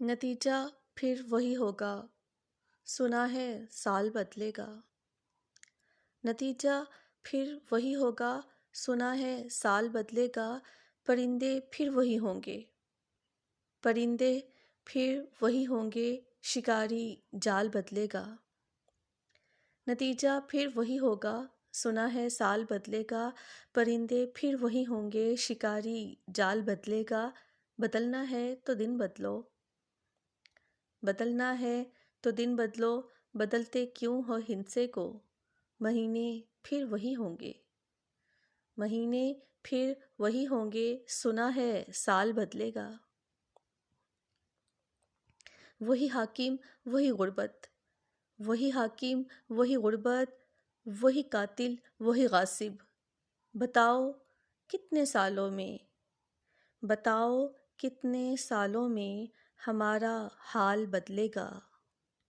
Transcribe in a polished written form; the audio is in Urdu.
نتیجہ پھر وہی ہوگا، سنا ہے سال بدلے گا۔ نتیجہ پھر وہی ہوگا، سنا ہے سال بدلے گا، پرندے پھر وہی ہوں گے۔ پرندے پھر وہی ہوں گے، شکاری جال بدلے گا۔ نتیجہ پھر وہی ہوگا، سنا ہے سال بدلے گا، پرندے پھر وہی ہوں گے، شکاری جال بدلے گا۔ بدلنا ہے تو دن بدلو، بدلنا ہے تو دن بدلو، بدلتے کیوں ہو ہندسے کو؟ مہینے پھر وہی ہوں گے، مہینے پھر وہی ہوں گے، سنا ہے سال بدلے گا۔ وہی حاکم وہی غربت، وہی حاکم وہی غربت، وہی قاتل وہی غاصب۔ بتاؤ کتنے سالوں میں، بتاؤ کتنے سالوں میں ہمارا حال بدلے گا۔